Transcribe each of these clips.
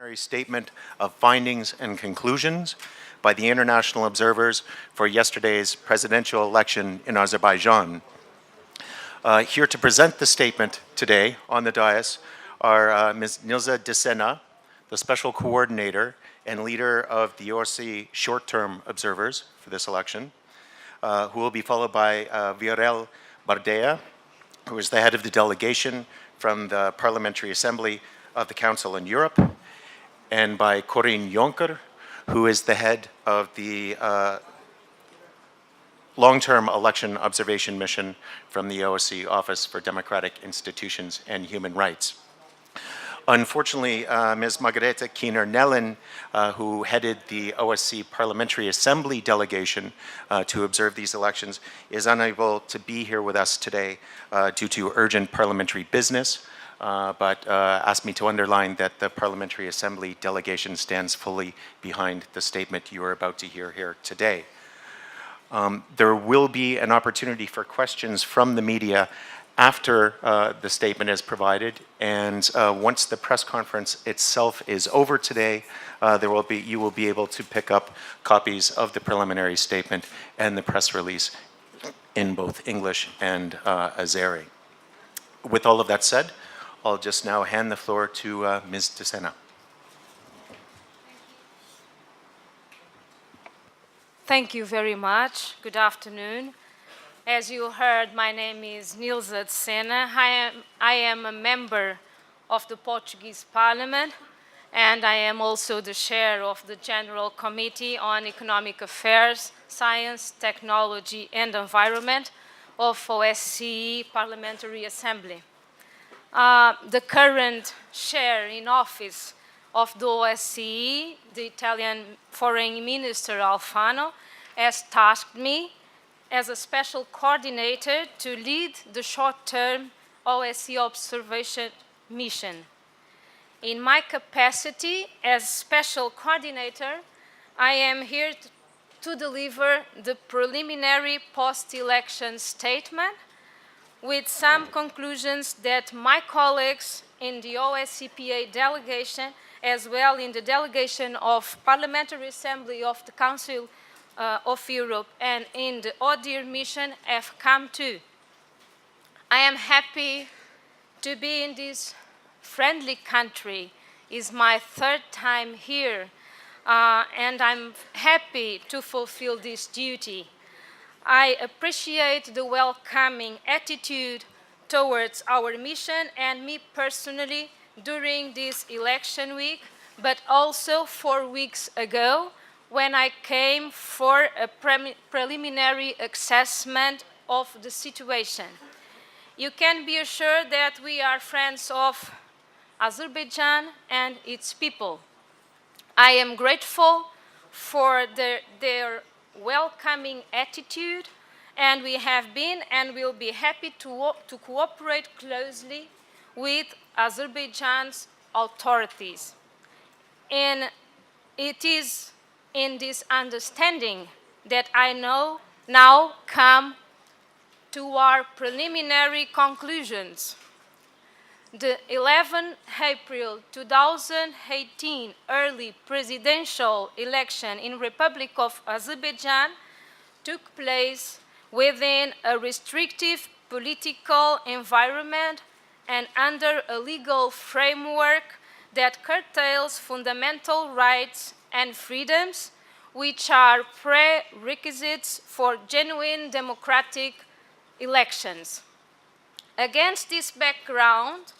Statement of findings and conclusions by the international observers for yesterday's presidential election in Azerbaijan. Here to present the statement today on the dais are Ms. Nilza Desena, the special coordinator and leader of the OSCE short-term observers for this election, who will be followed by Viorel Bardea, who is the head of the delegation from the Parliamentary Assembly of the Council in Europe, and by Corinne Jonker, who is the head of the long-term election observation mission from the OSCE Office for Democratic Institutions and Human Rights. Unfortunately, Ms. Margareta Kiener-Nellen, who headed the OSCE Parliamentary Assembly delegation to observe these elections, is unable to be here with us today due to urgent parliamentary business, but asked me to underline that the Parliamentary Assembly delegation stands fully behind the statement you are about to hear here today. There will be an opportunity for questions from the media after the statement is provided, and once the press conference itself is over today, you will be able to pick up copies of the preliminary statement and the press release in both English and Azeri. With all of that said, I'll just now hand the floor to Ms. Desena. Thank you very much. Good afternoon. As you heard, my name is Nilza Desena. I am a member of the Portuguese Parliament, and I am also the chair of the General Committee on Economic Affairs, Science, Technology and Environment of OSCE Parliamentary Assembly. The current chair in office of the OSCE, the Italian Foreign Minister Alfano, has tasked me as a special coordinator to lead the short-term OSCE observation mission. In my capacity as special coordinator, I am here to deliver the preliminary post-election statement with some conclusions that my colleagues in the OSCPA delegation, as well in the delegation of Parliamentary Assembly of the Council of Europe and in the ODIHR mission have come to. I am happy to be in this friendly country. It's my third time here, and I'm happy to fulfill this duty. I appreciate the welcoming attitude towards our mission and me personally during this election week, but also 4 weeks ago when I came for a preliminary assessment of the situation. You can be assured that we are friends of Azerbaijan and its people. I am grateful for their welcoming attitude, and we have been and will be happy to cooperate closely with Azerbaijan's authorities. And it is in this understanding that I now come to our preliminary conclusions. The 11 April 2018 early presidential election in Republic of Azerbaijan took place within a restrictive political environment and under a legal framework that curtails fundamental rights and freedoms, which are prerequisites for genuine democratic elections. Against this background,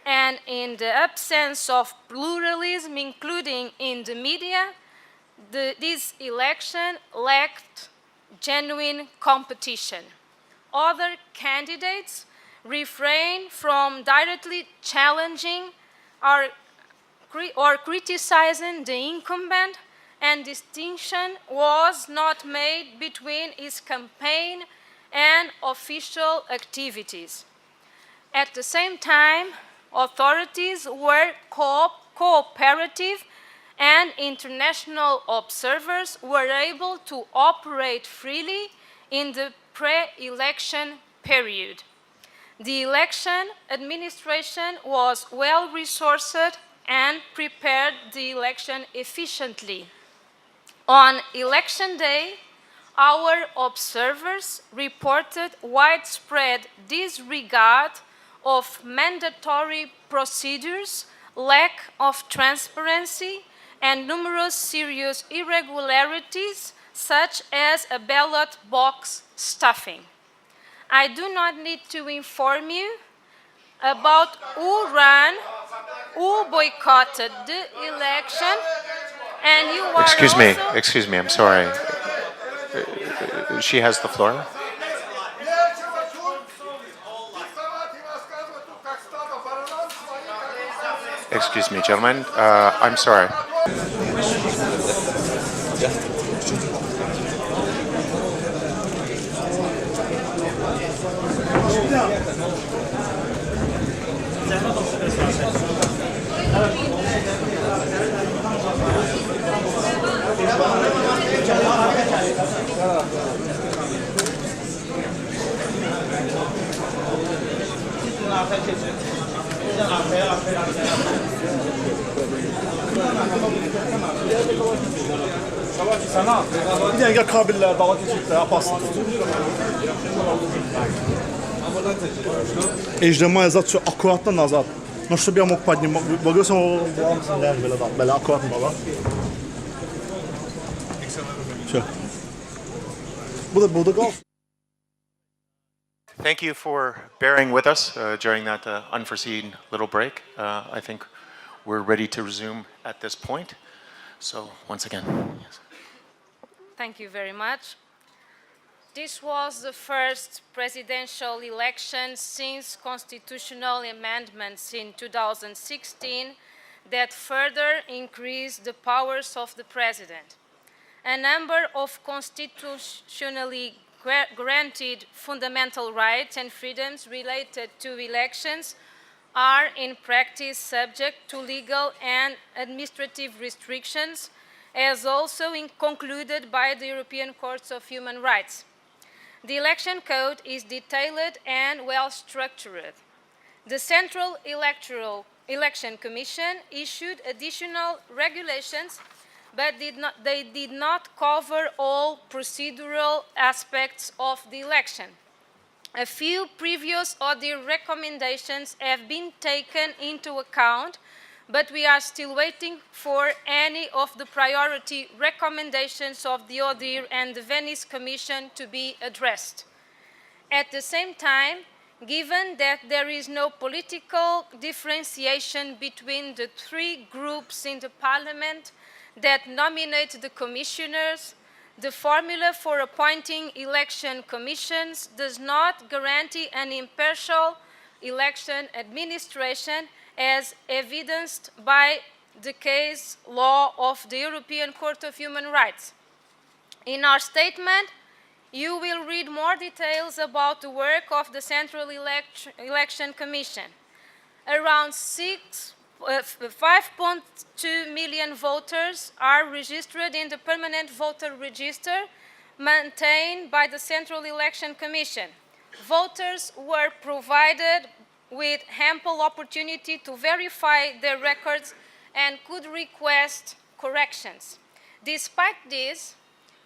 and in the absence of pluralism, including in the media, this election lacked genuine competition. Other candidates refrained from directly challenging or criticizing the incumbent, and distinction was not made between his campaign and official activities. At the same time, authorities were cooperative and international observers were able to operate freely in the pre-election period. The election administration was well-resourced and prepared the election efficiently. On election day, our observers reported widespread disregard of mandatory procedures, lack of transparency, and numerous serious irregularities, such as a ballot box stuffing. I do not need to inform you about who ran, who boycotted the election, and you are Excuse me, I'm sorry. She has the floor. Excuse me, gentlemen. I'm sorry. Biega kabellər, bağa keçidlər, apasın. Ejderma azad, şu akuratdan azad. No, чтобы я мог поднимать. Багросом belə akurat bala. Şu. Burada qalsın. Thank you for bearing with us during that unforeseen little break. I think we're ready to resume at this point. So, once again, yes. Thank you very much. This was the first presidential election since constitutional amendments in 2016 that further increased the powers of the president. A number of constitutionally granted fundamental rights and freedoms related to elections are in practice subject to legal and administrative restrictions, as also concluded by the European Court of Human Rights. The election code is detailed and well structured. The Central Election Commission issued additional regulations, but they did not cover all procedural aspects of the election. A few previous ODIHR recommendations have been taken into account, but we are still waiting for any of the priority recommendations of the ODIHR and the Venice Commission to be addressed. At the same time, given that there is no political differentiation between the three groups in the Parliament that nominate the commissioners, the formula for appointing election commissions does not guarantee an impartial election administration, as evidenced by the case law of the European Court of Human Rights. In our statement, you will read more details about the work of the Central Election Commission. Around 5.2 million voters are registered in the permanent voter register maintained by the Central Election Commission. Voters were provided with ample opportunity to verify their records and could request corrections. Despite this,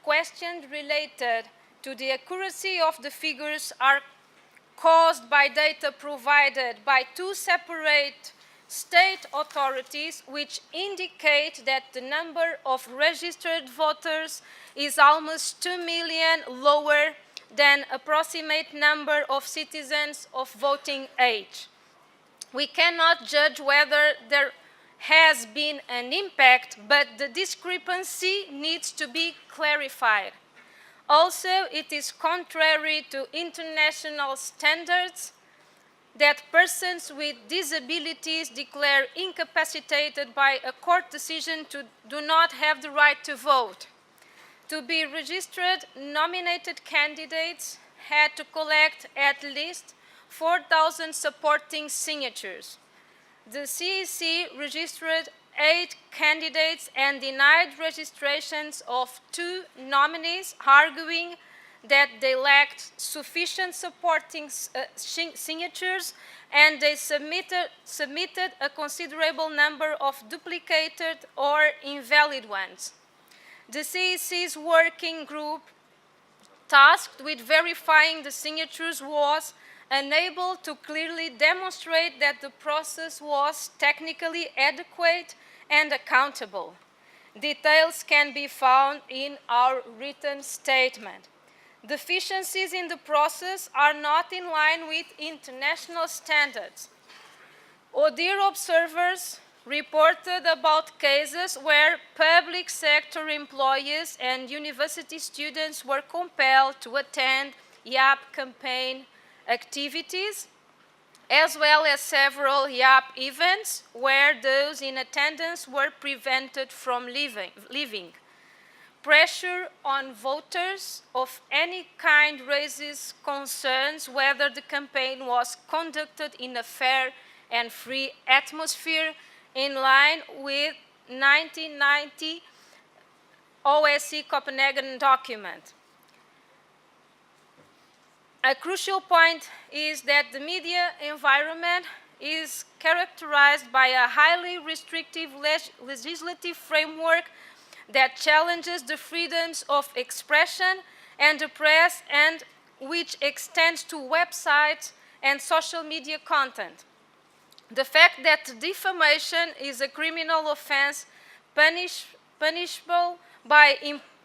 questions related to the accuracy of the figures are caused by data provided by two separate state authorities, which indicate that the number of registered voters is almost 2 million lower than approximate number of citizens of voting age. We cannot judge whether there has been an impact, but the discrepancy needs to be clarified. Also, it is contrary to international standards that persons with disabilities declared incapacitated by a court decision do not have the right to vote. To be registered, nominated candidates had to collect at least 4,000 supporting signatures. The CEC registered 8 candidates and denied registrations of 2 nominees, arguing that they lacked sufficient supporting signatures, and they submitted a considerable number of duplicated or invalid ones. The CEC's working group tasked with verifying the signatures was unable to clearly demonstrate that the process was technically adequate and accountable. Details can be found in our written statement. Deficiencies in the process are not in line with international standards. ODIHR observers reported about cases where public sector employees and university students were compelled to attend IAP campaign activities, as well as several IAP events where those in attendance were prevented from leaving. Pressure on voters of any kind raises concerns whether the campaign was conducted in a fair and free atmosphere in line with 1990 OSCE Copenhagen document. A crucial point is that the media environment is characterized by a highly restrictive legislative framework that challenges the freedoms of expression and the press, and which extends to websites and social media content. The fact that defamation is a criminal offense punishable by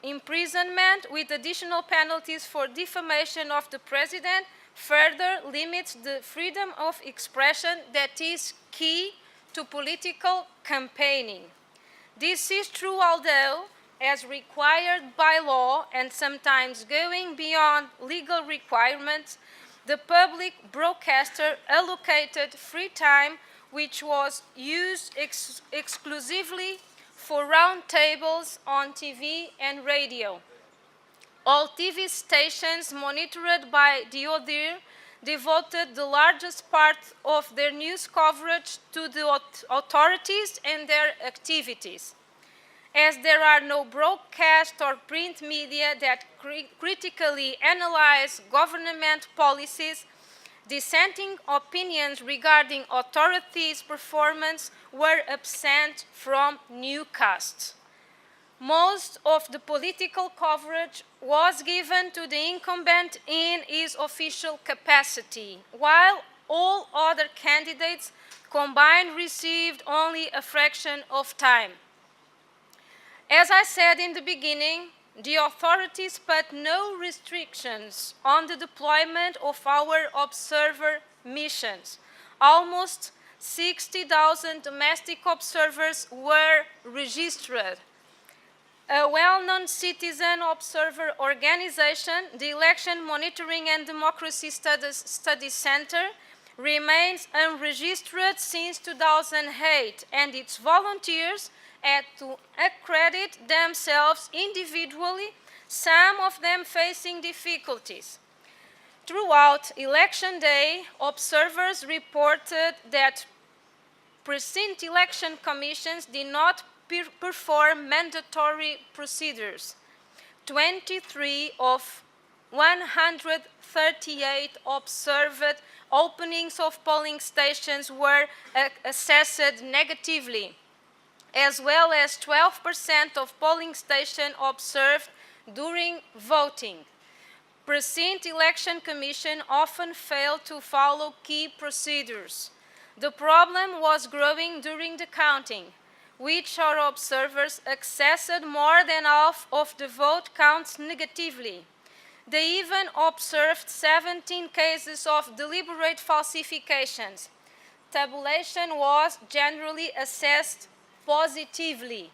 imprisonment with additional penalties for defamation of the president further limits the freedom of expression that is key to political campaigning. This is true although, as required by law and sometimes going beyond legal requirements, the public broadcaster allocated free time which was used exclusively for roundtables on TV and radio. All TV stations monitored by the ODIHR devoted the largest part of their news coverage to the authorities and their activities. As there are no broadcast or print media that critically analyze government policies, dissenting opinions regarding authorities' performance were absent from newscasts. Most of the political coverage was given to the incumbent in his official capacity, while all other candidates combined received only a fraction of time. As I said in the beginning, the authorities put no restrictions on the deployment of our observer missions. Almost 60,000 domestic observers were registered. A well-known citizen observer organization, the Election Monitoring and Democracy Studies Center, remains unregistered since 2008, and its volunteers had to accredit themselves individually, some of them facing difficulties. Throughout election day, observers reported that precinct election commissions did not perform mandatory procedures. 23 of 138 observed openings of polling stations were assessed negatively, as well as 12% of polling stations observed during voting. Precinct election commission often failed to follow key procedures. The problem was growing during the counting, which our observers accessed more than half of the vote counts negatively. They even observed 17 cases of deliberate falsifications. Tabulation was generally assessed positively.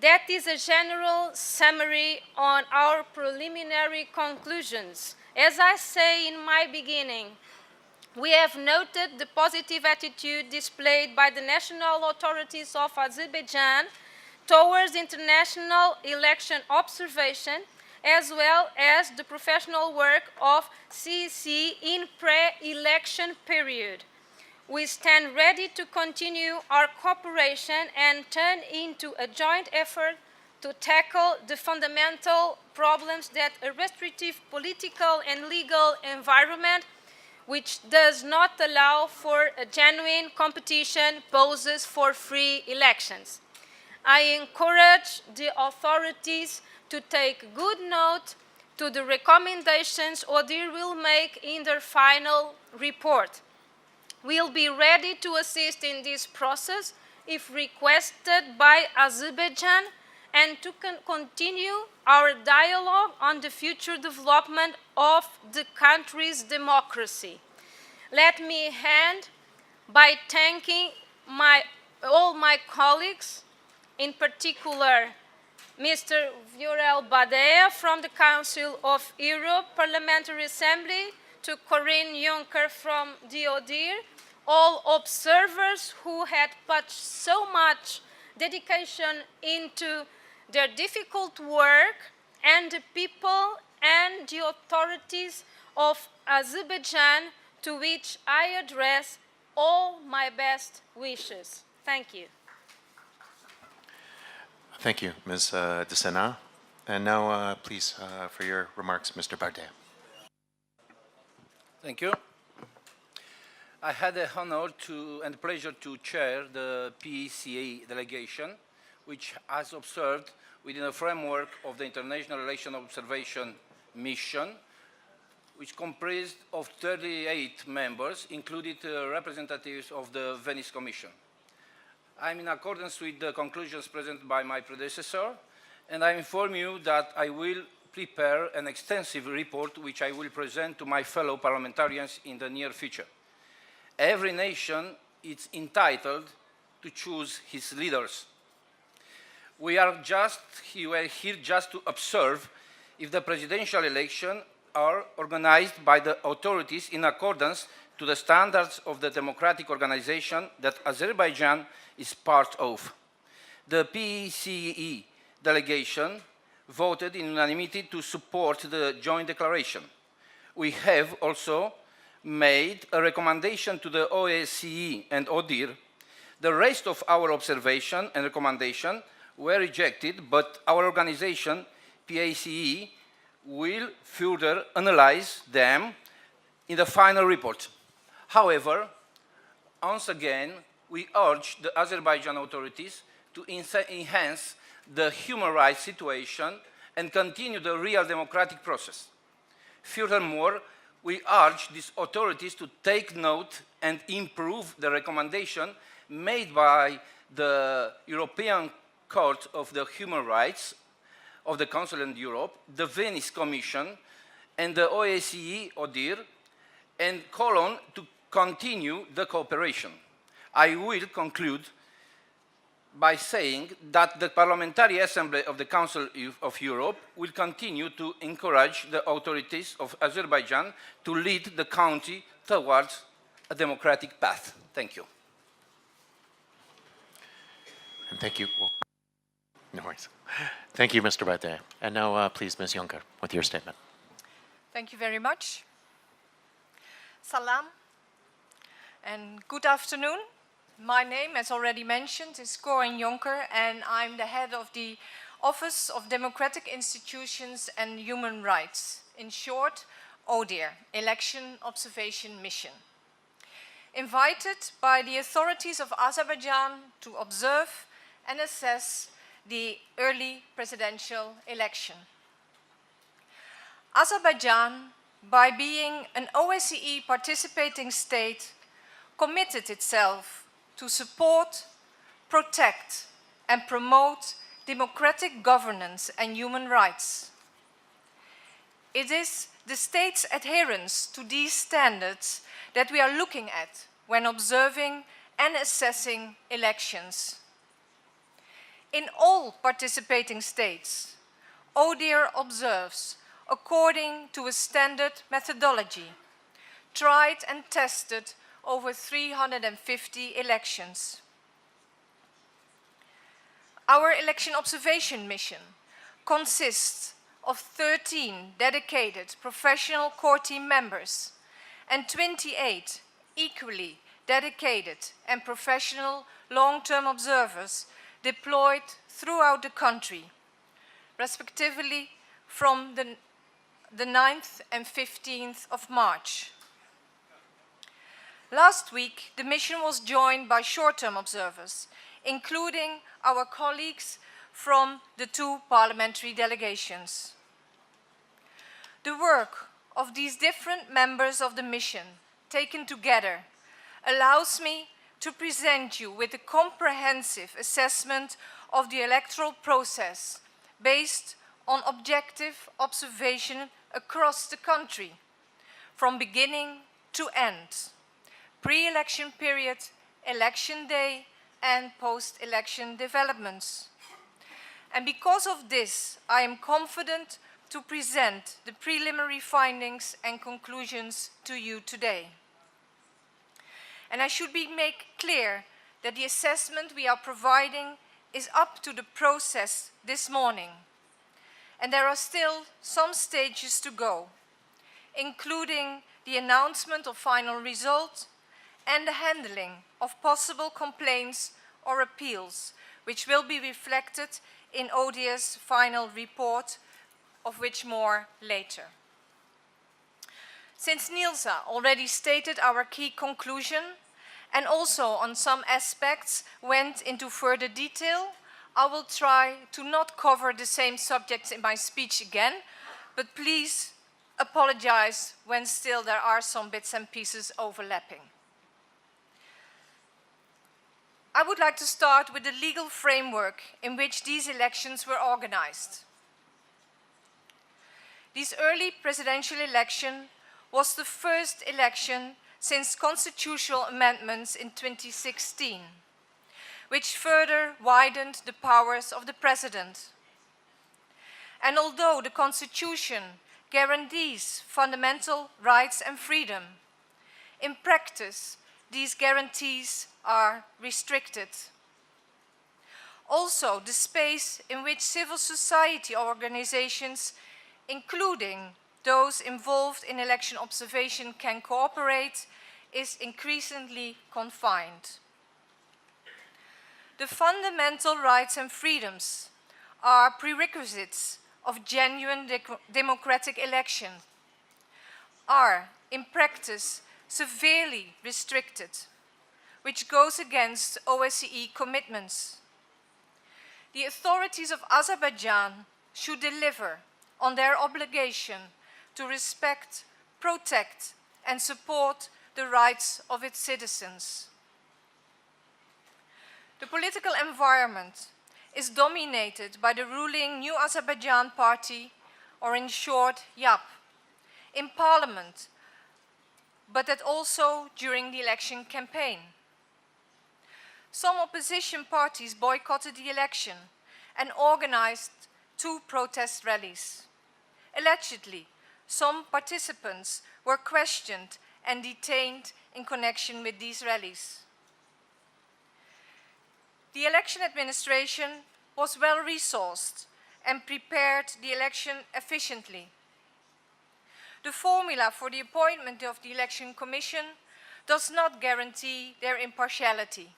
That is a general summary on our preliminary conclusions. As I say in my beginning, we have noted the positive attitude displayed by the national authorities of Azerbaijan towards international election observation, as well as the professional work of CEC in pre-election period. We stand ready to continue our cooperation and turn into a joint effort to tackle the fundamental problems that a restrictive political and legal environment which does not allow for a genuine competition poses for free elections. I encourage the authorities to take good note to the recommendations ODIHR will make in their final report. We'll be ready to assist in this process if requested by Azerbaijan and to continue our dialogue on the future development of the country's democracy. Let me end by thanking all my colleagues, in particular Mr. Viorel Badea from the Council of Europe Parliamentary Assembly, to Corinne Juncker from the ODIHR, all observers who had put so much dedication into their difficult work, and the people and the authorities of Azerbaijan, to which I address all my best wishes. Thank you. Thank you, Ms. De Sena. And now, please, for your remarks, Mr. Bardet. Thank you. I had the honor and pleasure to chair the PECA delegation, which has observed within the framework of the International Election Observation Mission, which comprised of 38 members, including representatives of the Venice Commission. I'm in accordance with the conclusions presented by my predecessor, and I inform you that I will prepare an extensive report which I will present to my fellow parliamentarians in the near future. Every nation is entitled to choose his leaders. We are here just to observe if the presidential elections are organized by the authorities in accordance to the standards of the democratic organization that Azerbaijan is part of. The PECE delegation voted in unanimity to support the joint declaration. We have also made a recommendation to the OSCE and ODIHR. The rest of our observation and recommendation were rejected, but our organization, PACE, will further analyze them in the final report. However, once again, we urge the Azerbaijan authorities to enhance the human rights situation and continue the real democratic process. Furthermore, we urge these authorities to take note and improve the recommendation made by the European Court of the Human Rights of the Council of Europe, the Venice Commission, and the OSCE ODIHR, and call on to continue the cooperation. I will conclude by saying that the Parliamentary Assembly of the Council of Europe will continue to encourage the authorities of Azerbaijan to lead the country towards a democratic path. Thank you. And thank you. No worries. Thank you, Mr. Bardet. And now, please, Ms. Juncker, with your statement. Thank you very much. Salam and good afternoon. My name, as already mentioned, is Corinne Juncker, and I'm the head of the Office of Democratic Institutions and Human Rights, in short, ODIHR, Election Observation Mission. Invited by the authorities of Azerbaijan to observe and assess the early presidential election. Azerbaijan, by being an OSCE participating state, committed itself to support, protect, and promote democratic governance and human rights. It is the state's adherence to these standards that we are looking at when observing and assessing elections. In all participating states, ODIHR observes according to a standard methodology, tried and tested over 350 elections. Our election observation mission consists of 13 dedicated professional core team members and 28 equally dedicated and professional long-term observers deployed throughout the country respectively from the 9th and 15th of March. Last week, the mission was joined by short-term observers, including our colleagues from the 2 parliamentary delegations. The work of these different members of the mission, taken together, allows me to present you with a comprehensive assessment of the electoral process based on objective observation across the country, from beginning to end, pre-election period, election day, and post-election developments. And because of this, I am confident to present the preliminary findings and conclusions to you today. And I should make clear that the assessment we are providing is up to the process this morning. And there are still some stages to go, including the announcement of final results and the handling of possible complaints or appeals, which will be reflected in ODIHR's final report, of which more later. Since Nielsa already stated our key conclusion and also on some aspects went into further detail, I will try to not cover the same subjects in my speech again, but please apologize when still there are some bits and pieces overlapping. I would like to start with the legal framework in which these elections were organized. This early presidential election was the first election since constitutional amendments in 2016, which further widened the powers of the president. And although the Constitution guarantees fundamental rights and freedom, in practice, these guarantees are restricted. Also, the space in which civil society organizations, including those involved in election observation, can cooperate is increasingly confined. The fundamental rights and freedoms are prerequisites of genuine democratic election, are in practice severely restricted, which goes against OSCE commitments. The authorities of Azerbaijan should deliver on their obligation to respect, protect, and support the rights of its citizens. The political environment is dominated by the ruling New Azerbaijan Party, or in short, YAP, in parliament, but that also during the election campaign. Some opposition parties boycotted the election and organized 2 protest rallies. Allegedly, some participants were questioned and detained in connection with these rallies. The election administration was well resourced and prepared the election efficiently. The formula for the appointment of the Election Commission does not guarantee their impartiality.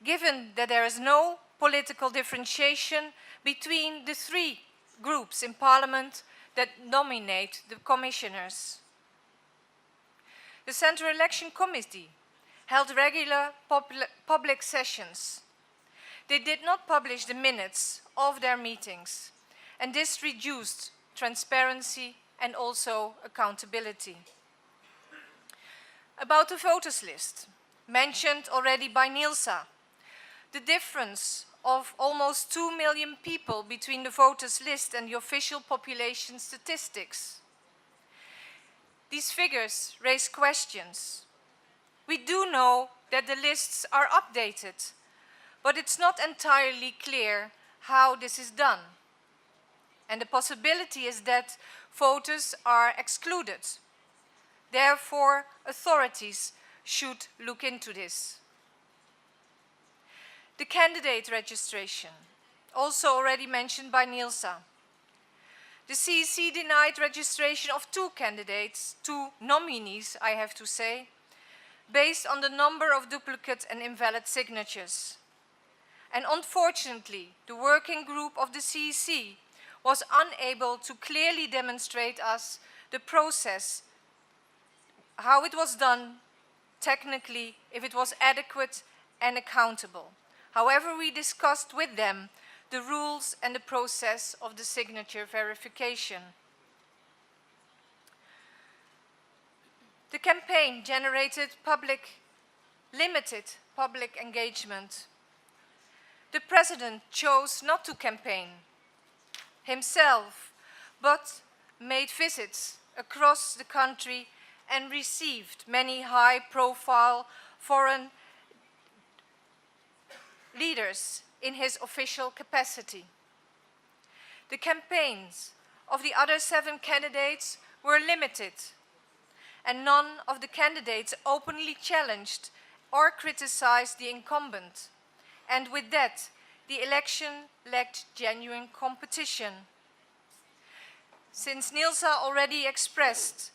Given that there is no political differentiation between the 3 groups in Parliament that nominate the commissioners. The Central Election Committee held regular public sessions. They did not publish the minutes of their meetings, and this reduced transparency and also accountability. About the voters list, mentioned already by Nielsa, the difference of almost 2 million people between the voters list and the official population statistics. These figures raise questions. We do know that the lists are updated, but it's not entirely clear how this is done. And the possibility is that voters are excluded. Therefore, authorities should look into this. The candidate registration, also already mentioned by Nielsa. The CEC denied registration of 2 candidates, 2 nominees, I have to say, based on the number of duplicate and invalid signatures. And unfortunately, the working group of the CEC was unable to clearly demonstrate us the process, how it was done technically, if it was adequate and accountable. However, we discussed with them the rules and the process of the signature verification. The campaign generated limited public engagement. The president chose not to campaign himself, but made visits across the country and received many high-profile foreign leaders in his official capacity. The campaigns of the other 7 candidates were limited, and none of the candidates openly challenged or criticized the incumbent. And with that, the election lacked genuine competition. Since Nilsa already expressed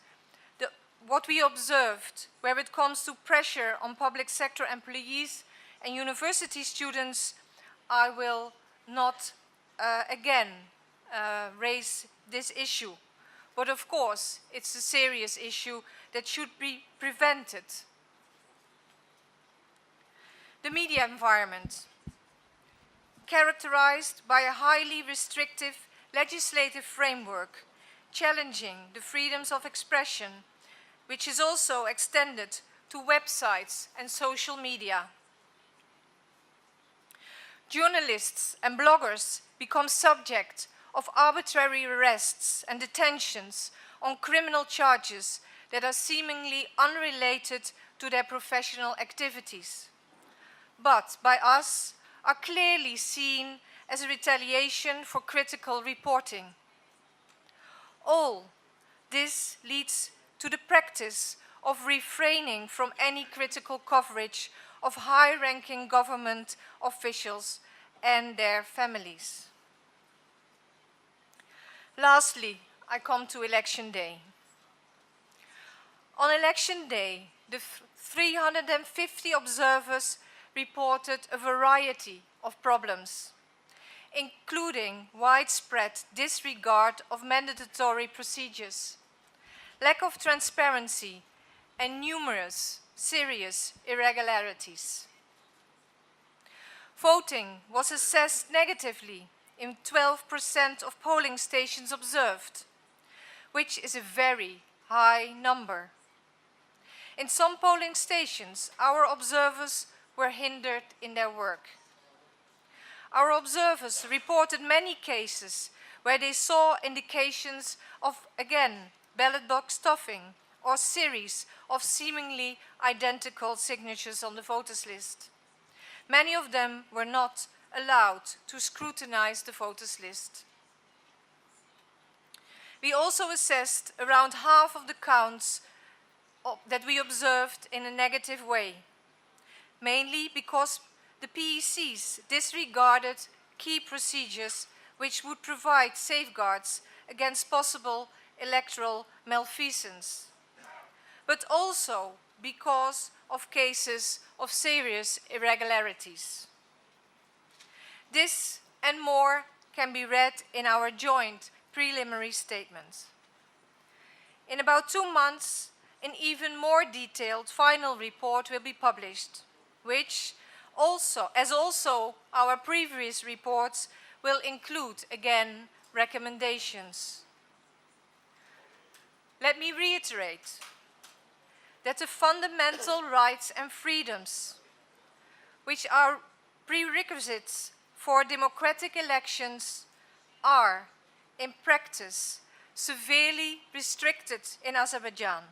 what we observed where it comes to pressure on public sector employees and university students, I will not again raise this issue. But of course, it's a serious issue that should be prevented. The media environment, characterized by a highly restrictive legislative framework, challenging the freedoms of expression, which is also extended to websites and social media. Journalists and bloggers become subject of arbitrary arrests and detentions on criminal charges that are seemingly unrelated to their professional activities, but by us are clearly seen as a retaliation for critical reporting. All this leads to the practice of refraining from any critical coverage of high-ranking government officials and their families. Lastly, I come to election day. On election day, the 350 observers reported a variety of problems, including widespread disregard of mandatory procedures, lack of transparency, and numerous serious irregularities. Voting was assessed negatively in 12% of polling stations observed, which is a very high number. In some polling stations, our observers were hindered in their work. Our observers reported many cases where they saw indications of, again, ballot box stuffing or series of seemingly identical signatures on the voters list. Many of them were not allowed to scrutinize the voters list. We also assessed around half of the counts that we observed in a negative way, mainly because the PECs disregarded key procedures which would provide safeguards against possible electoral malfeasance, but also because of cases of serious irregularities. This and more can be read in our joint preliminary statement. In about 2 months, an even more detailed final report will be published, which also, as also our previous reports, will include, again, recommendations. Let me reiterate that the fundamental rights and freedoms, which are prerequisites for democratic elections, are, in practice, severely restricted in Azerbaijan,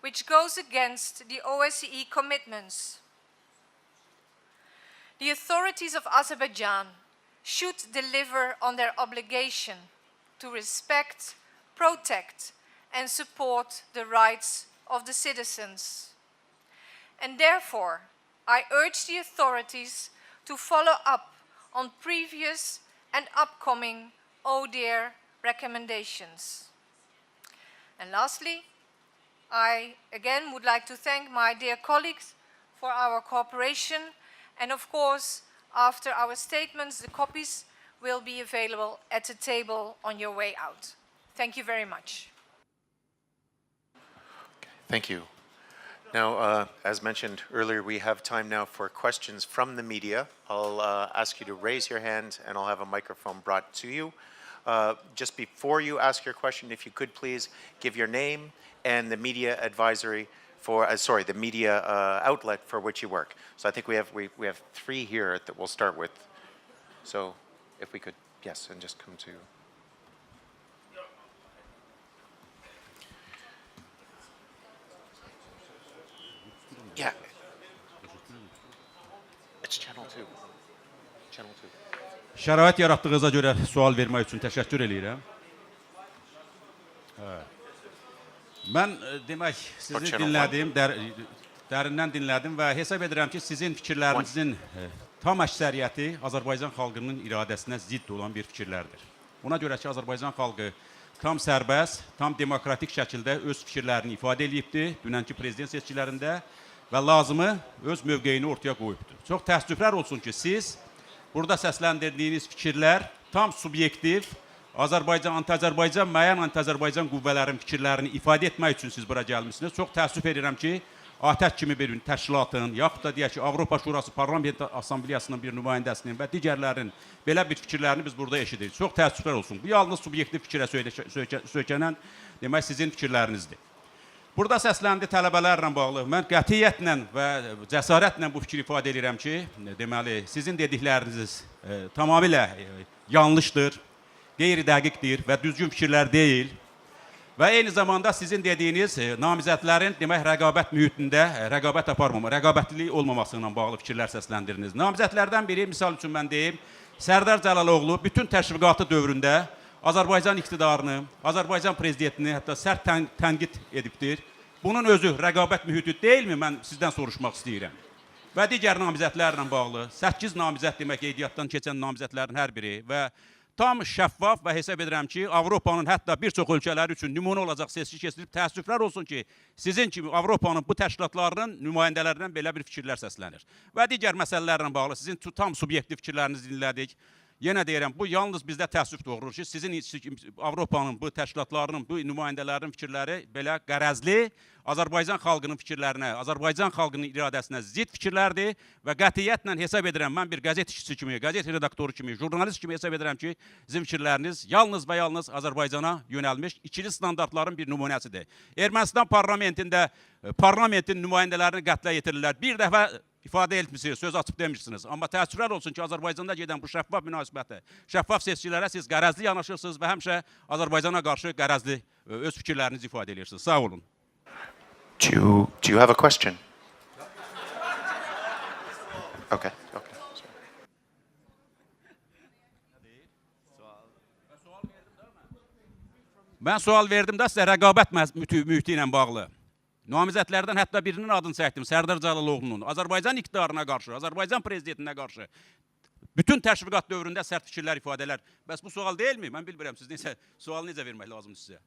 which goes against the OSCE commitments. The authorities of Azerbaijan should deliver on their obligation to respect, protect, and support the rights of the citizens. And therefore, I urge the authorities to follow up on previous and upcoming ODIHR recommendations. And lastly, I again would like to thank my dear colleagues for our cooperation, and of course After our statements, the copies will be available at the table on your way out. Thank you very much. Thank you. Now, as mentioned earlier, we have time now for questions from the media. I'll ask you to raise your hand and I'll have a microphone brought to you. Just before you ask your question, if you could please give your name and the media advisory for, the media outlet for which you work. So I think we have three here that we'll start with. So if we could, yes, and just come to. Yeah. It's channel 2. Channel 2. Şərait yaratdığınıza görə sual vermək üçün təşəkkür edirəm. Mən demək sizi dinlədim, dərindən dinlədim və hesab edirəm ki, sizin fikirlərinizin tam əksəriyyəti Azərbaycan xalqının iradəsinə zidd olan bir fikirlərdir. Ona görə ki, Azərbaycan xalqı tam sərbəst, tam demokratik şəkildə öz fikirlərini ifadə edibdir dünənki prezident seçkilərində və lazımı öz mövqeyini ortaya qoyubdur. Çox təəssüflər olsun ki, siz burada səsləndirdiyiniz fikirlər tam subyektiv, anti-Azərbaycan, müəyyən anti-Azərbaycan qüvvələrin fikirlərini ifadə etmək üçün siz bura gəlmişsiniz. Çox təəssüf edirəm ki, ATƏK kimi bir təşkilatın, yaxud da deyək ki, Avropa Şurası Parlament Assambleyasının bir nümayəndəsinin və digərlərin belə bir fikirlərini biz burada eşidirik. Çox təəssüflər olsun. Bu yalnız subyektiv fikrə söykənən demək sizin fikirlərinizdir. Burada səsləndi tələbələrlə bağlı. Mən qətiyyətlə və cəsarətlə bu fikri ifadə edirəm ki, deməli, sizin dedikləriniz tamamilə yanlışdır, qeyri-dəqiqdir və düzgün fikirlər deyil. Və eyni zamanda sizin dediyiniz namizədlərin demək rəqabət mühitində rəqabətlilik olmaması ilə bağlı fikirlər səsləndirdiniz. Namizədlərdən biri, misal üçün mən deyim, Sərdar Cəlaloğlu bütün təşviqatı dövründə Azərbaycan iqtidarını, Azərbaycan prezidentini hətta sərt tənqid edibdir. Bunun özü rəqabət mühiti deyilmi? Mən sizdən soruşmaq istəyirəm. Və digər namizədlərlə bağlı 8 namizəd demək qeydiyyatdan keçən namizədlərin hər biri və tam şəffaf və hesab edirəm ki, Avropanın hətta bir çox ölkələri üçün nümunə olacaq seçki keçirilib. Təəssüflər olsun ki, sizin kimi Avropanın bu təşkilatlarının nümayəndələrindən belə bir fikirlər səslənir. Və digər məsələlərlə bağlı sizin tam subyektiv fikirlərinizi dinlədik. Yenə deyirəm, bu yalnız bizdə təəssüf doğurur ki, sizin Avropanın bu təşkilatlarının, bu nümayəndələrinin fikirləri belə qərəzli, Azərbaycan xalqının fikirlərinə, Azərbaycan xalqının iradəsinə zidd fikirlərdir və qətiyyətlə hesab edirəm, mən bir qəzet işçisi kimi, qəzet redaktoru kimi, jurnalist kimi hesab edirəm ki, sizin fikirləriniz yalnız və yalnız Azərbaycana yönəlmiş ikili standartların bir nümunəsidir. Ermənistan parlamentin nümayəndələrini qətlə yetirirlər. Bir dəfə ifadə etmişsiniz, söz açıb demişsiniz. Amma təəssüflər olsun ki, Azərbaycanda gedən bu şəffaf münasibətə, şəffaf seçkilərə siz qərəzli yanaşırsınız və həmişə Azərbaycana qarşı qərəzli öz fikirlərinizi ifadə edirsiniz. Sağ olun. Do you have a question? Okay. Mən sual verdim də sizə rəqabət mühiti ilə bağlı. Namizədlərdən hətta birinin adını çəkdim, Sərdar Cəlaloğlu'nun. Azərbaycan iqtidarına qarşı, Azərbaycan prezidentinə qarşı bütün təşviqat dövründə sərt fikirlər ifadələr. Bəs bu sual deyilmi? Mən bilmirəm, siz sualı necə vermək lazımdır sizə?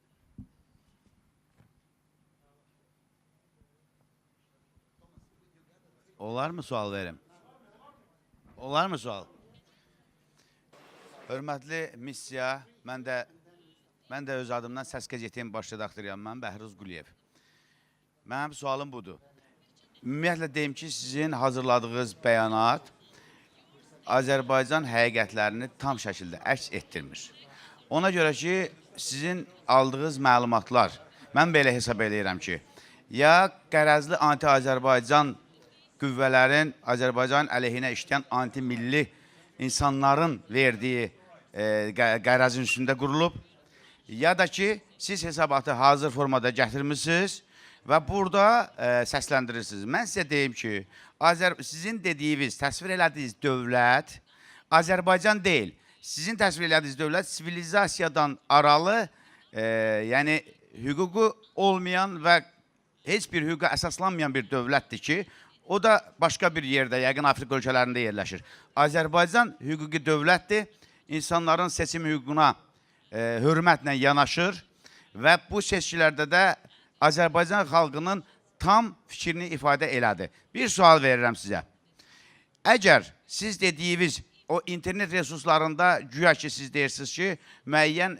Olar mı sual verim? Olar mı sual? Hörmətli missiya, mən də öz adımdan səs qəzetinin baş redaktoruyam, mən Bəhruz Quliyev. Mənim sualım budur. Ümumiyyətlə deyim ki, sizin hazırladığınız bəyanat Azərbaycan həqiqətlərini tam şəkildə əks etdirmir. Ona görə ki, sizin aldığınız məlumatlar, mən belə hesab edirəm ki, ya qərəzli anti-Azərbaycan qüvvələrin Azərbaycan əleyhinə işləyən anti-milli insanların verdiyi qərəzin üstündə qurulub, ya da ki, siz hesabatı hazır formada gətirmişsiniz və burada səsləndirirsiniz. Mən sizə deyim ki, sizin dediyiniz, təsvir elədiyiniz dövlət Azərbaycan deyil. Sizin təsvir elədiyiniz dövlət sivilizasiyadan aralı, yəni hüququ olmayan və heç bir hüquqa əsaslanmayan bir dövlətdir ki, o da başqa bir yerdə, yəqin Afrika ölkələrində yerləşir. Azərbaycan hüquqi dövlətdir, insanların seçim hüququna hörmətlə yanaşır və bu seçkilərdə də Azərbaycan xalqının tam fikrini ifadə elədi. Bir sual verirəm sizə. Əgər siz dediyiniz o internet resurslarında güya ki siz deyirsiniz ki, müəyyən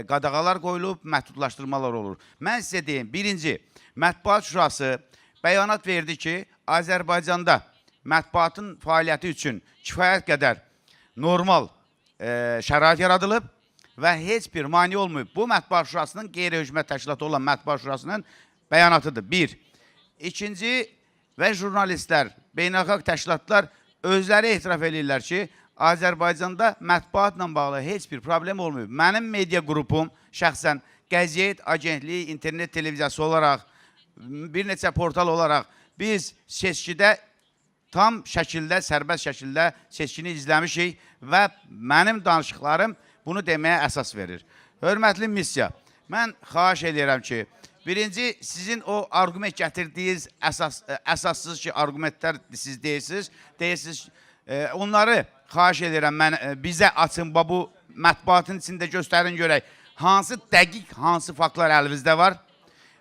qadağalar qoyulub, məhdudlaşdırmalar olur. Mən sizə deyim, birinci, Mətbuat Şurası bəyanat verdi ki, Azərbaycanda mətbuatın fəaliyyəti üçün kifayət qədər normal şərait yaradılıb və heç bir mani olmayıb. Bu Mətbuat Şurasının qeyri-hökumət təşkilatı olan Mətbuat Şurasının bəyanatıdır. Bir. İkinci, və jurnalistlər, beynəlxalq təşkilatlar özləri etiraf edirlər ki, Azərbaycanda mətbuatla bağlı heç bir problem olmayıb. Mənim media qrupum şəxsən qəziyyət agentliyi, internet televiziyası olaraq, bir neçə portal olaraq biz seçkidə tam şəkildə, sərbəst şəkildə seçkini izləmişik və mənim danışıqlarım bunu deməyə əsas verir. Hörmətli missiya, mən xahiş edirəm ki, birinci, sizin o arqument gətirdiyiniz əsassız ki, arqumentlər siz deyirsiniz, onları xahiş edirəm, bizə açın, bu mətbuatın içində göstərin görək, hansı dəqiq, hansı faktlar əlinizdə var?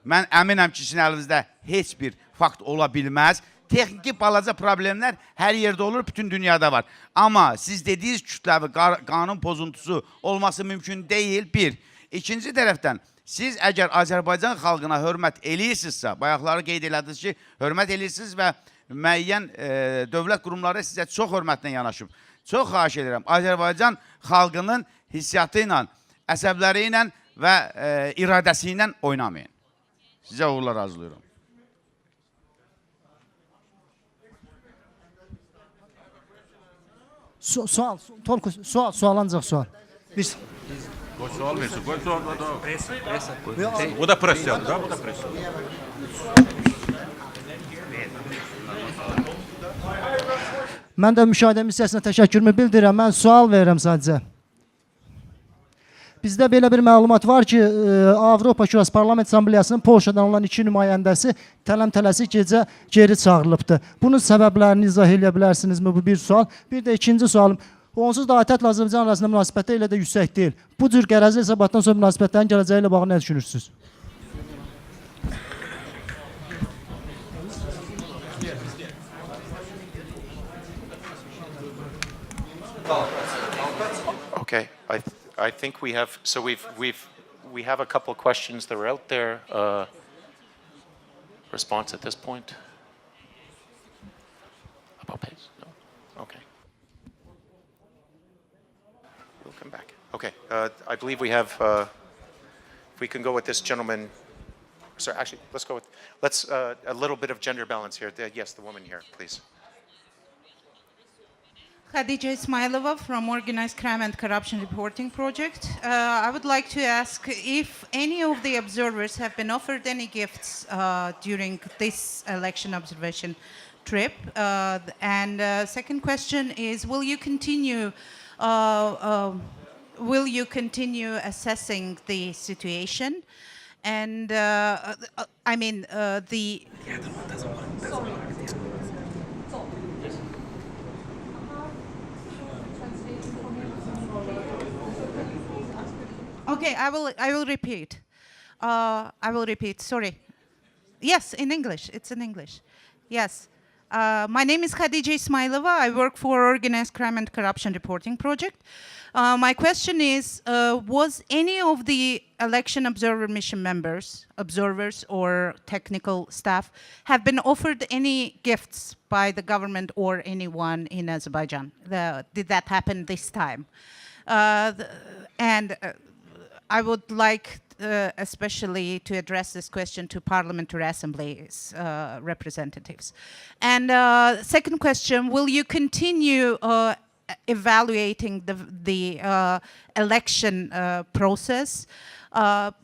Mən əminəm ki, sizin əlinizdə heç bir fakt ola bilməz. Texniki balaca problemlər hər yerdə olur, bütün dünyada var. Amma siz dediyiniz kütləvi qanun pozuntusu olması mümkün deyil, bir. İkinci tərəfdən, siz əgər Azərbaycan xalqına hörmət eləyirsinizsə, bayaqları qeyd elədiniz ki, hörmət eləyirsiniz və müəyyən dövlət qurumları sizə çox hörmətlə yanaşıb. Çox xahiş edirəm, Azərbaycan xalqının hissiyatı ilə, əsəbləri ilə və iradəsi ilə oynamayın. Sizə uğurlar arzulayıram. Sual, Tolku, sual ancaq sual. Qoy sual versin, qoy sual da. Bu da presiyadır da, bu da presiyadır. Mən də müşahidə missiyasına təşəkkürümü bildirirəm. Mən sual verirəm sadəcə. Bizdə belə bir məlumat var ki, Avropa Şurası Parlament Assambleyasının Polşadan olan 2 nümayəndəsi tələm-tələsik gecə geri çağırılıbdır. Bunun səbəblərini izah edə bilərsinizmi? Bu bir sual. Bir də ikinci sualım. Onsuz da ATƏT-lə Azərbaycan arasında münasibətlər elə də yüksək deyil. Bu cür qərəzli hesabatdan sonra münasibətlərin gələcəyi ilə bağlı nə düşünürsünüz? Okay, I think we have, so we have a couple of questions that are out there. Response at this point? About pace? No? Okay. We'll come back. Okay, I believe we have, if we can go with this gentleman, sorry, actually, let's go with, a little bit of gender balance here. Yes, the woman here, please. Khadija Ismailova from Organized Crime and Corruption Reporting Project. I would like to ask if any of the observers have been offered any gifts during this election observation trip. And second question is, will you continue assessing the situation? And I mean, the... Okay, I will repeat. I will repeat, sorry. Yes, in English, it's in English. Yes. My name is Khadija Ismailova. I work for Organized Crime and Corruption Reporting Project. My question is, was any of the election observer mission members, observers or technical staff, have been offered any gifts by the government or anyone in Azerbaijan? Did that happen this time? I would like especially to address this question to Parliamentary Assembly's representatives. And second question, will you continue evaluating the election process?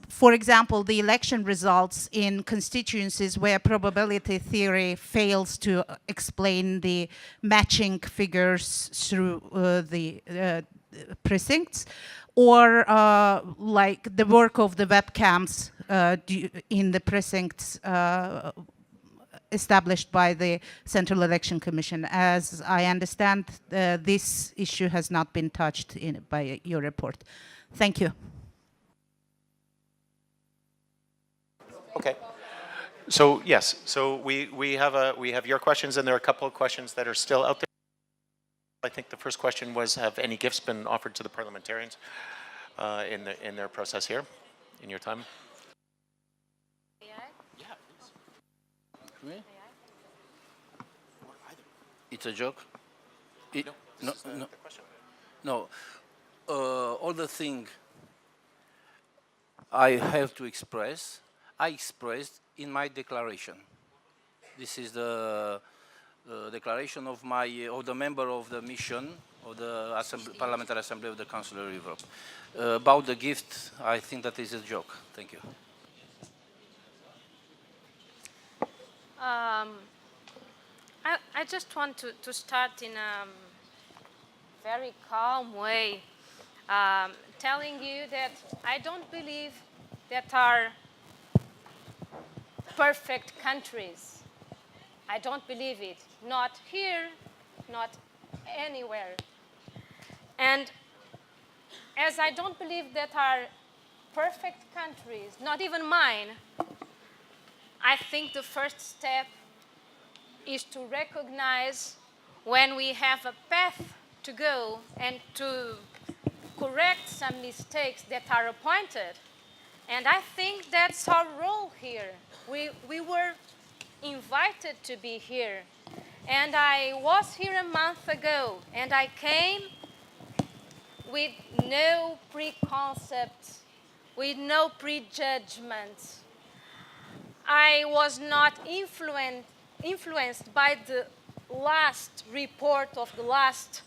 For example, the election results in constituencies where probability theory fails to explain the matching figures through the precincts, or like the work of the webcams in the precincts established by the Central Election Commission. As I understand, this issue has not been touched by your report. Thank you. Okay. So yes, so we have your questions, and there are a couple of questions that are still out there. I think the first question was, have any gifts been offered to the parliamentarians in their process here, in your time? Me? It's a joke? No, no. No. All the thing I have to express, I expressed in my declaration. This is the declaration of the member of the mission of the Parliamentary Assembly of the Council of Europe. About the gift, I think that is a joke. Thank you. I just want to start in a very calm way, telling you that I don't believe that are perfect countries. I don't believe it. Not here, not anywhere. And as I don't believe that are perfect countries, not even mine, I think the first step is to recognize when we have a path to go and to correct some mistakes that are appointed. And I think that's our role here. We were invited to be here. And I was here a month ago, and I came with no preconcepts, with no prejudgments. I was not influenced by the last report of the last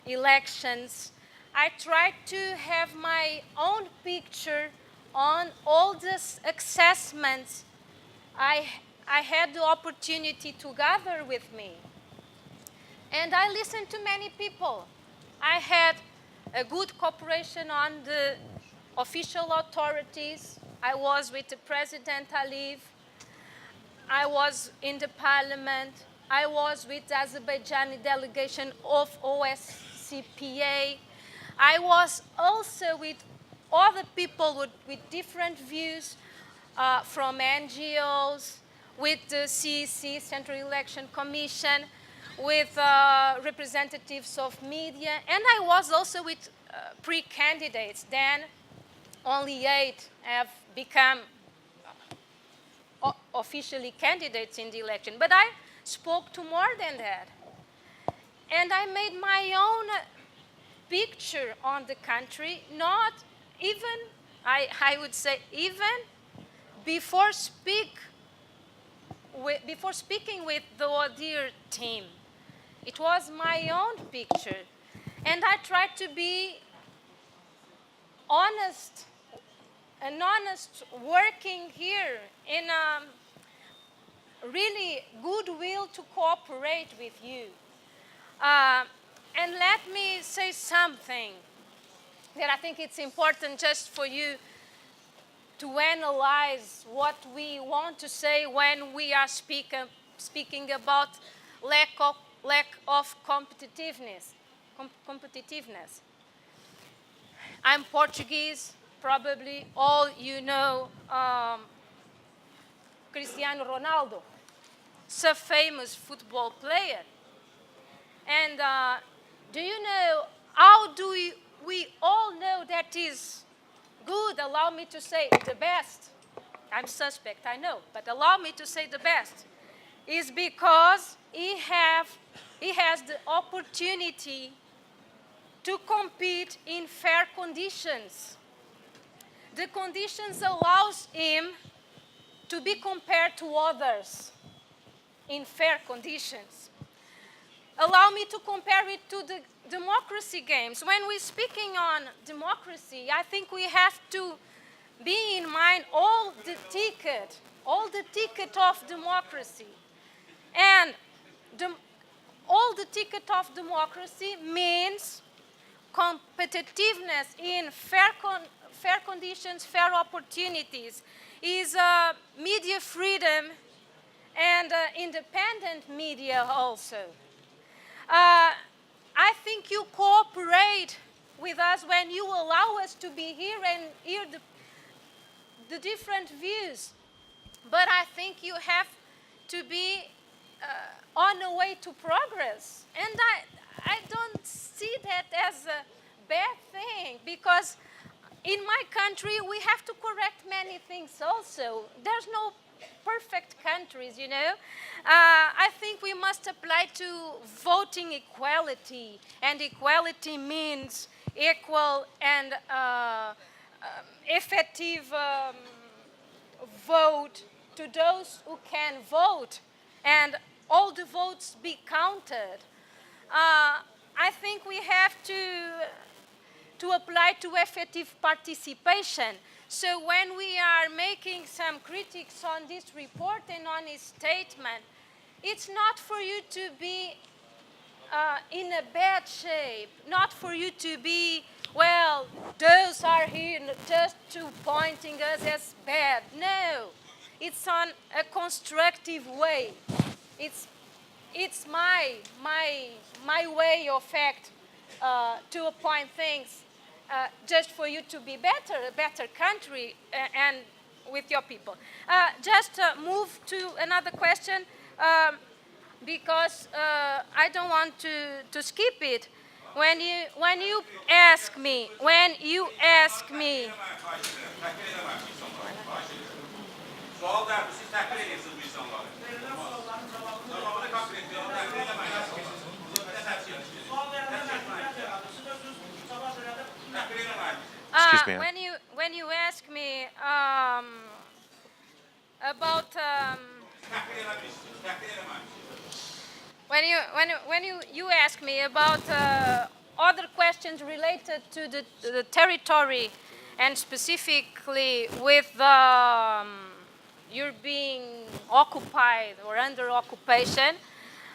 elections. I tried to have my own picture on all these assessments I had the opportunity to gather with me. And I listened to many people. I had a good cooperation on the official authorities. I was with the President Aliyev. I was in the parliament. I was with the Azerbaijani delegation of OSCPA. I was also with other people with different views from NGOs, with the CEC, Central Election Commission, with representatives of media, and I was also with pre-candidates. Then only 8 have become officially candidates in the election. But I spoke to more than that. And I made my own picture on the country, not even, I would say, even before speaking with the ODIHR team. It was my own picture. And I tried to be honest, an honest working here in really goodwill to cooperate with you. And let me say something that I think it's important just for you to analyze what we want to say when we are speaking about lack of competitiveness. I'm Portuguese. Probably all you know Cristiano Ronaldo. He's a famous football player. And do you know, how do we all know that he's good? Allow me to say the best. I'm suspect, I know, but allow me to say the best. Is because he has the opportunity to compete in fair conditions. The conditions allows him to be compared to others in fair conditions. Allow me to compare it to the democracy games. When we're speaking on democracy, I think we have to be in mind all the ticket of democracy. And all the ticket of democracy means competitiveness in fair conditions, fair opportunities, is media freedom and independent media also. I think you cooperate with us when you allow us to be here and hear the different views. But I think you have to be on a way to progress. And I don't see that as a bad thing because in my country we have to correct many things also. There's no perfect countries, you know. I think we must apply to voting equality, and equality means equal and effective vote to those who can vote, and all the votes be counted. I think we have to apply to effective participation. So when we are making some critiques on this report and on its statement, it's not for you to be in a bad shape, not for you to be, well, those are here just to pointing us as bad. No, it's on a constructive way. It's my way of act to appoint things just for you to be better, a better country, and with your people. Just move to another question because I don't want to skip it. When you ask me, Excuse me. when you ask me about when you ask me about other questions related to the territory and specifically with you're being occupied or under occupation,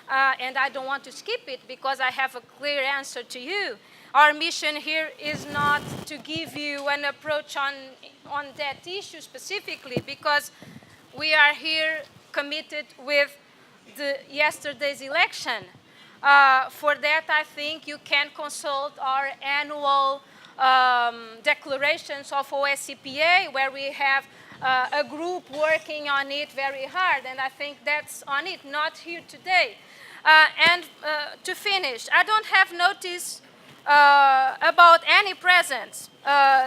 and I don't want to skip it because I have a clear answer to you. Our mission here is not to give you an approach on that issue specifically because we are here committed with yesterday's election. For that, I think you can consult our annual declarations of OSCPA, where we have a group working on it very hard, and I think that's on it, not here today. And to finish, I don't have notice about any presents,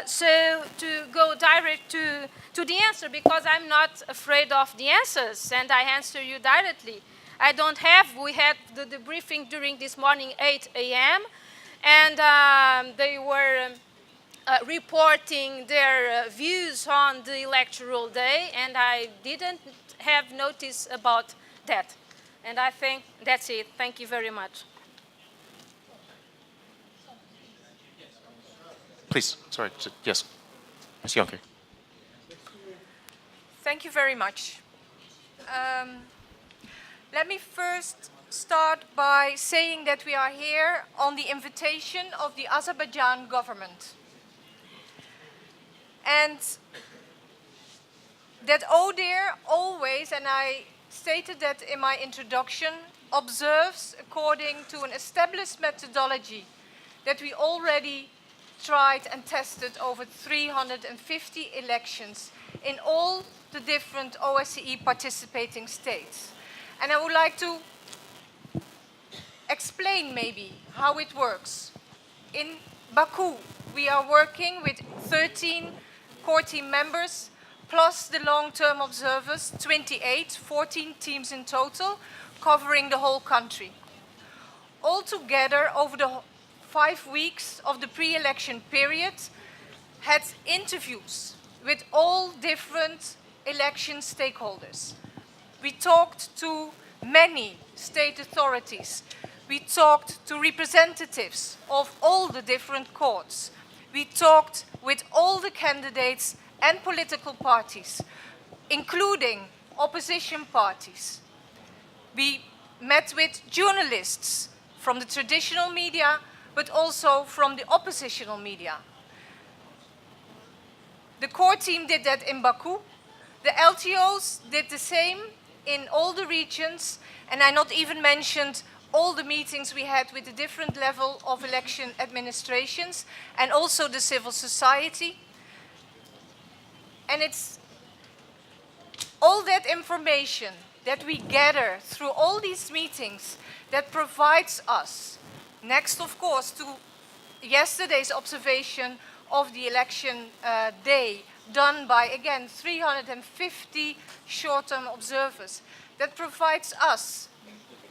so to go direct to the answer, because I'm not afraid of the answers, and I answer you directly. I don't have, we had the debriefing during this morning, 8 a.m., and they were reporting their views on the electoral day, and I didn't have notice about that. And I think that's it. Thank you very much. Please, sorry, yes, Ms. Jonker. Thank you very much. Let me first start by saying that we are here on the invitation of the Azerbaijan government. And that ODIHR always, and I stated that in my introduction, observes according to an established methodology that we already tried and tested over 350 elections in all the different OSCE participating states. And I would like to explain maybe how it works. In Baku, we are working with 13 core team members, plus the long-term observers, 28, 14 teams in total, covering the whole country. Altogether, over the 5 weeks of the pre-election period, had interviews with all different election stakeholders. We talked to many state authorities. We talked to representatives of all the different courts. We talked with all the candidates and political parties, including opposition parties. We met with journalists from the traditional media, but also from the oppositional media. The core team did that in Baku. The LTOs did the same in all the regions, and I not even mentioned all the meetings we had with the different level of election administrations and also the civil society. And it's all that information that we gather through all these meetings that provides us next, of course, to yesterday's observation of the election day done by, again, 350 short-term observers, that provides us,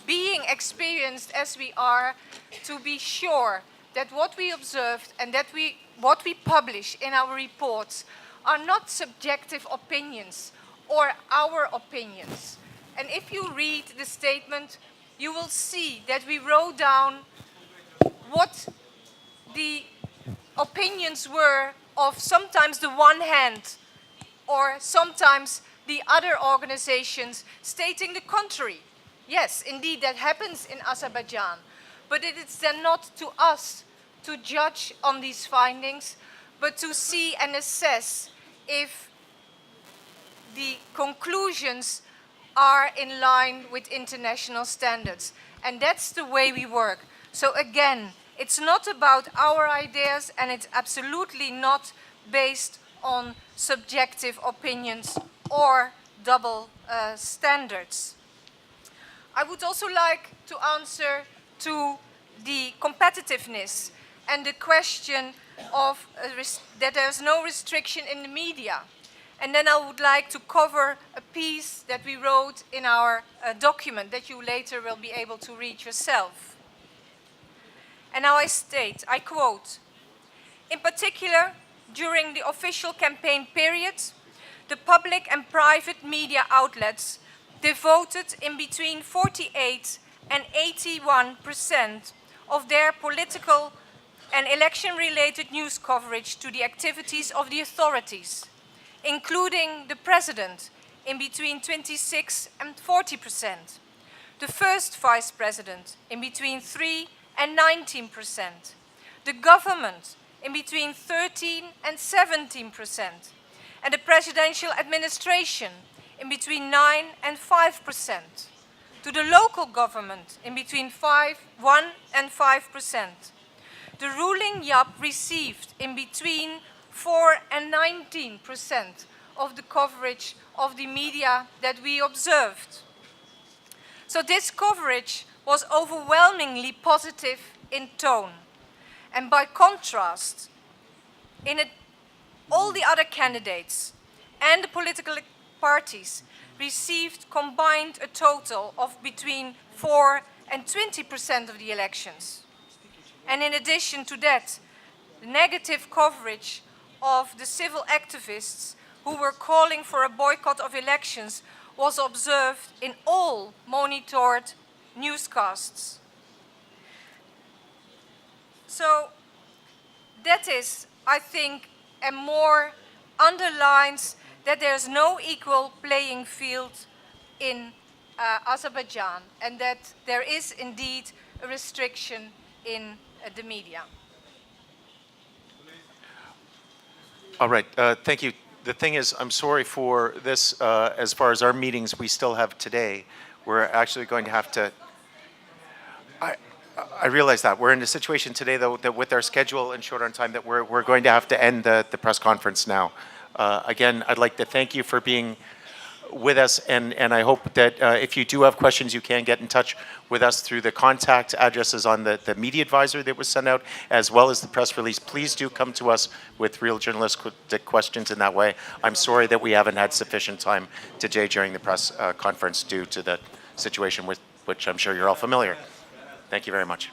being experienced as we are, to be sure that what we observed and that what we publish in our reports are not subjective opinions or our opinions. And if you read the statement, you will see that we wrote down what the opinions were of sometimes the one hand or sometimes the other organizations stating the contrary. Yes, indeed, that happens in Azerbaijan. But it is then not to us to judge on these findings, but to see and assess if the conclusions are in line with international standards. And that's the way we work. So again, it's not about our ideas, and it's absolutely not based on subjective opinions or double standards. I would also like to answer to the competitiveness and the question of that there's no restriction in the media. And then I would like to cover a piece that we wrote in our document that you later will be able to read yourself. And now I state, I quote, "In particular, during the official campaign period, the public and private media outlets devoted in between 48 and 81% of their political and election-related news coverage to the activities of the authorities, including the president in between 26 and 40%, the first vice president in between 3 and 19%, the government in between 13 and 17%, and the presidential administration in between 9 and 5%, to the local government in between 1 and 5%. The ruling YAP received in between 4 and 19% of the coverage of the media that we observed. So this coverage was overwhelmingly positive in tone. And by contrast, all the other candidates and the political parties received combined a total of between 4 and 20% of the elections. And in addition to that, the negative coverage of the civil activists who were calling for a boycott of elections was observed in all monitored newscasts. So that is, I think, a more underlines that there's no equal playing field in Azerbaijan, and that there is indeed a restriction in the media. All right, thank you. The thing is, I'm sorry for this. As far as our meetings we still have today, we're actually going to have to. I realize that we're in a situation today, though, that with our schedule and short on time, that we're going to have to end the press conference now. Again, I'd like to thank you for being with us, and I hope that if you do have questions, you can get in touch with us through the contact addresses on the media advisor that was sent out, as well as the press release. Please do come to us with real journalistic questions in that way. I'm sorry that we haven't had sufficient time today during the press conference due to the situation with which I'm sure you're all familiar. Thank you very much.